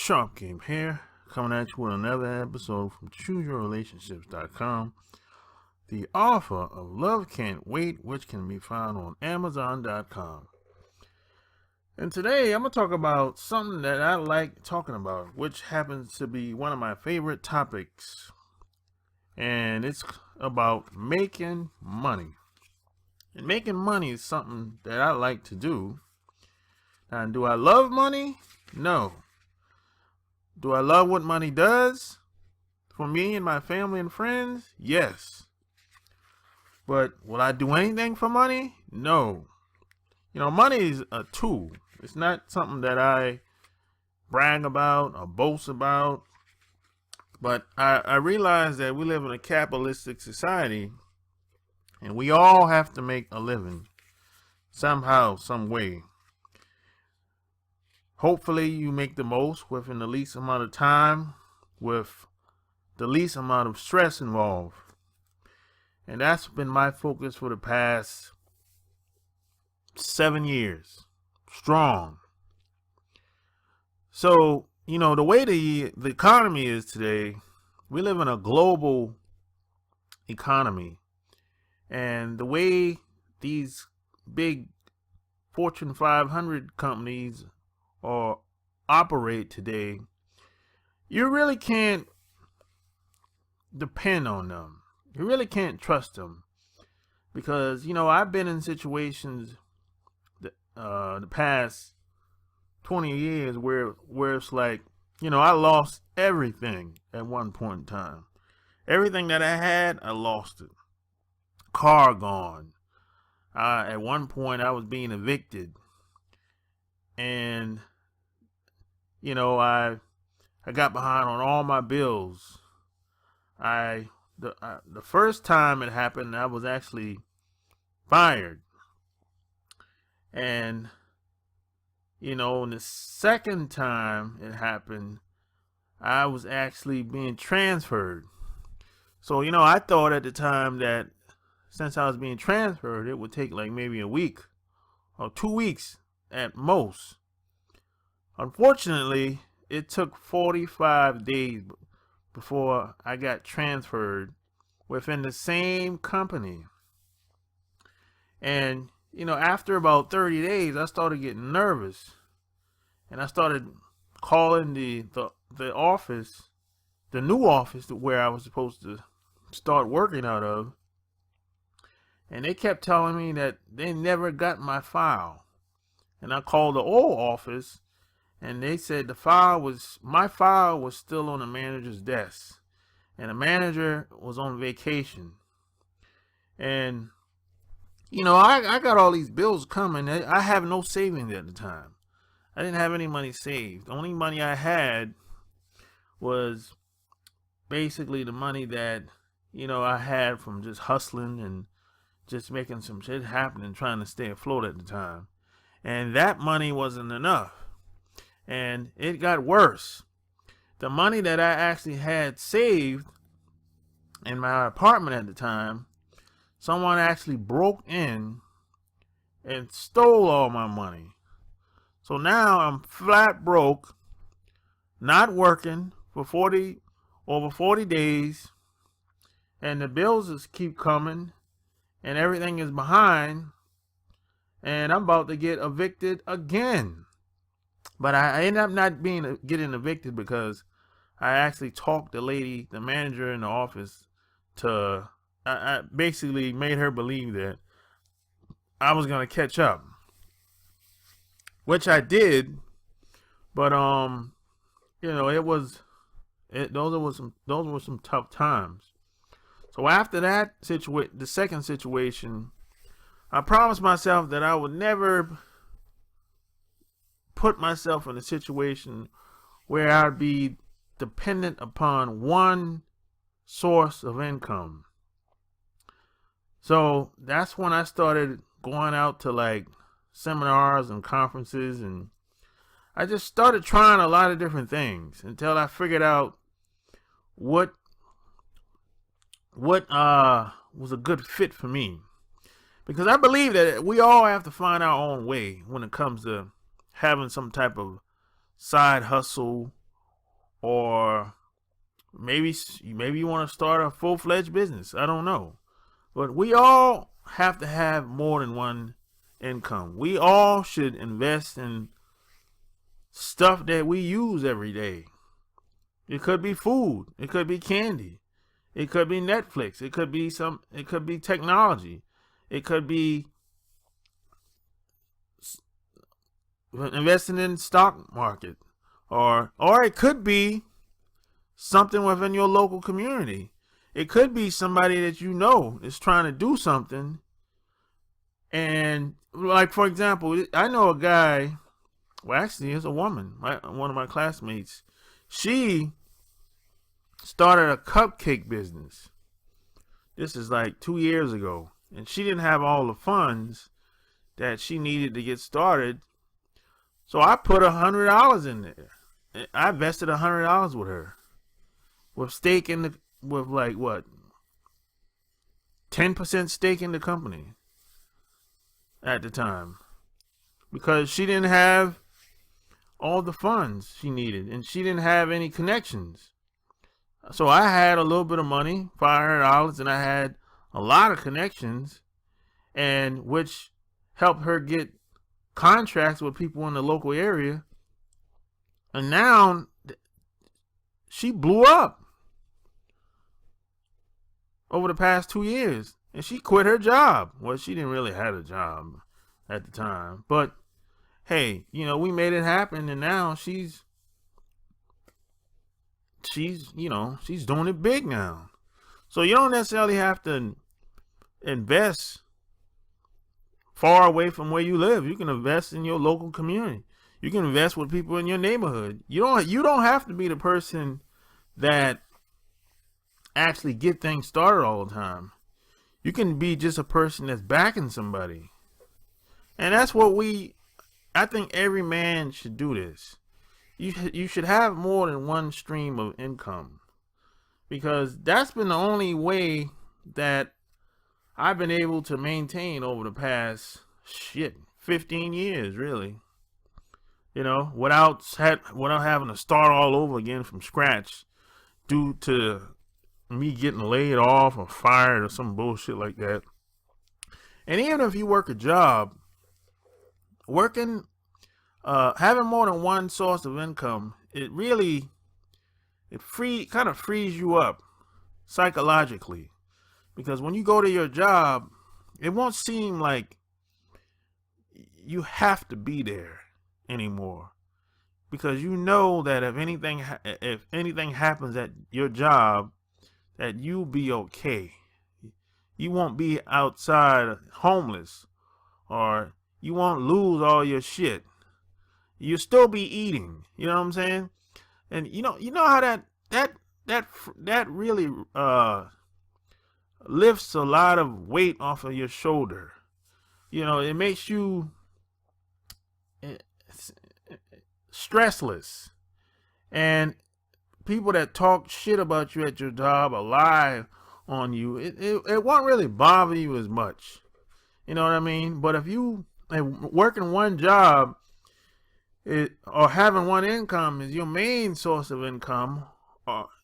Sharp Game here, coming at you with another episode from ChooseYourRelationships.com, the author of Love Can't Wait, which can be found on Amazon.com. And today I'm going to talk about something that I like talking about, which happens to be one of my favorite topics. And it's about making money. And making money is something that I like to do. Now, do I love money? No. Do I love what money does for me and my family and friends? Yes. But will I do anything for money? No. You know, money is a tool. It's not something that I brag about or boast about. But I realize that we live in a capitalistic society and we all have to make a living somehow, some way. Hopefully you make the most within the least amount of time with the least amount of stress involved. And that's been my focus for the past 7 years. Strong. So, you know, the way the economy is today, we live in a global economy. And the way these big Fortune 500 companies or operate today, you really can't depend on them. You really can't trust them because, you know, I've been in situations the past 20 years where it's like, you know, I lost everything at one point in time. Everything that I had, I lost it. Car gone. At one point, I was being evicted. And, you know, I got behind on all my bills. The first time it happened, I was actually fired. And, you know, the second time it happened, I was actually being transferred. So, you know, I thought at the time that since I was being transferred, it would take like maybe a week or 2 weeks at most. Unfortunately, it took 45 days before I got transferred within the same company. And, you know, after about 30 days, I started getting nervous. And I started calling the office, the new office where I was supposed to start working out of. And they kept telling me that they never got my file. And I called the old office and they said my file was still on the manager's desk. And the manager was on vacation. And, you know, I got all these bills coming. I have no savings at the time. I didn't have any money saved. The only money I had was basically the money that, you know, I had from just hustling and just making some shit happen and trying to stay afloat at the time. And that money wasn't enough. And it got worse. The money that I actually had saved in my apartment at the time, someone actually broke in and stole all my money. So now I'm flat broke, not working for over 40 days, and the bills just keep coming, and everything is behind, and I'm about to get evicted again. But I ended up not getting evicted because I actually talked the lady, the manager in the office, I basically made her believe that I was gonna catch up, which I did. But you know, those were some tough times. So after that the second situation, I promised myself that I would never put myself in a situation where I'd be dependent upon one source of income. So that's when I started going out to like seminars and conferences, and I just started trying a lot of different things until I figured out what was a good fit for me. Because I believe that we all have to find our own way when it comes to having some type of side hustle or maybe you want to start a full-fledged business. I don't know. But we all have to have more than one income. We all should invest in stuff that we use every day. It could be food, it could be candy, it could be Netflix, it could be technology, it could be investing in stock market, or it could be something within your local community. It could be somebody that you know is trying to do something. And like, for example, I know a guy, well, actually it's a woman, one of my classmates. She started a cupcake business. This is like 2 years ago, and she didn't have all the funds that she needed to get started. So I put $100 in there. I invested $100 with her, with stake in with like what, 10% stake in the company at the time, because she didn't have all the funds she needed and she didn't have any connections. So I had a little bit of money, $500, and I had a lot of connections, and which helped her get contracts with people in the local area. And now she blew up over the past 2 years, and she quit her job. Well, she didn't really have a job at the time, but hey, we made it happen, and now she's doing it big now. So you don't necessarily have to invest far away from where you live. You can invest in your local community. You can invest with people in your neighborhood. You don't have to be the person that actually get things started all the time. You can be just a person that's backing somebody. And that's what I think every man should do this. You should have more than one stream of income, because that's been the only way that I've been able to maintain over the past 15 years, really. Without having to start all over again from scratch due to me getting laid off or fired or some bullshit like that. And even if you work a job, having more than one source of income, it kind of frees you up psychologically, because when you go to your job, it won't seem like you have to be there anymore, because you know that if anything happens at your job, that you'll be okay. You won't be outside homeless, or you won't lose all your shit. You'll still be eating. You know what I'm saying? And you know how that really lifts a lot of weight off of your shoulder. It makes you stressless. And people that talk shit about you at your job or lie on you, it won't really bother you as much. You know what I mean? But if you working one job, or having one income is your main source of income,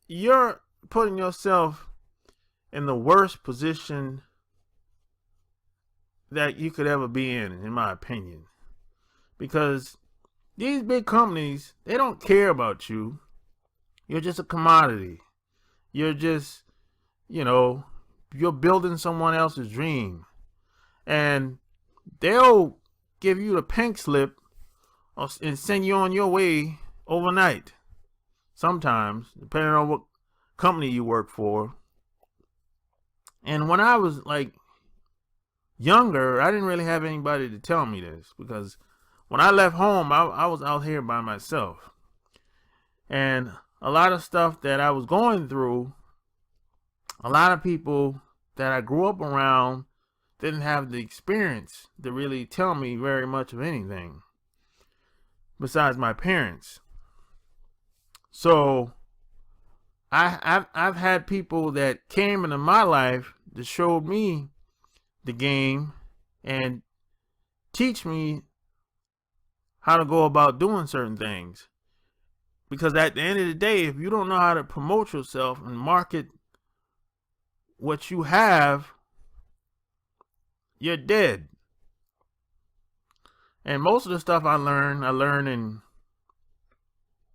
you're putting yourself in the worst position that you could ever be in my opinion. Because these big companies, they don't care about you. You're just a commodity. You're just, you're building someone else's dream. And they'll give you the pink slip and send you on your way overnight. Sometimes, depending on what company you work for. And when I was like younger, I didn't really have anybody to tell me this, because when I left home, I was out here by myself. And a lot of stuff that I was going through, a lot of people that I grew up around didn't have the experience to really tell me very much of anything besides my parents. So I've had people that came into my life that showed me the game and teach me how to go about doing certain things. Because at the end of the day, if you don't know how to promote yourself and market what you have, you're dead. And most of the stuff I learned in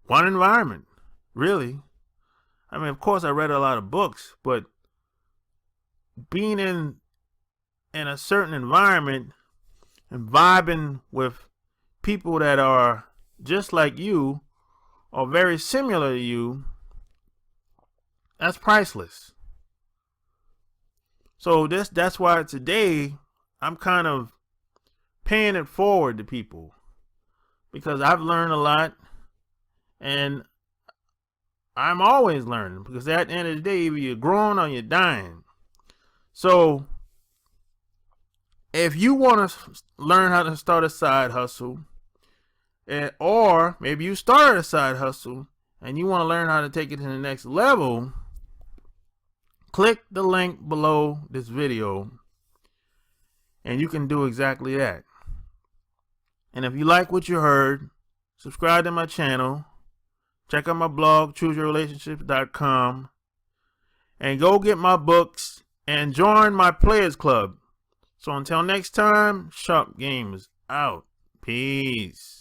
one environment, really. I mean, of course, I read a lot of books, but being in a certain environment and vibing with people that are just like you or very similar to you, that's priceless. So that's why today I'm kind of paying it forward to people, because I've learned a lot, and I'm always learning, because at the end of the day, either you're growing or you're dying. So if you want to learn how to start a side hustle, or maybe you started a side hustle and you want to learn how to take it to the next level, click the link below this video and you can do exactly that. And if you like what you heard, subscribe to my channel, check out my blog, chooseyourrelationships.com, and go get my books and join my Players Club. So until next time, Sharp Gamers out. Peace.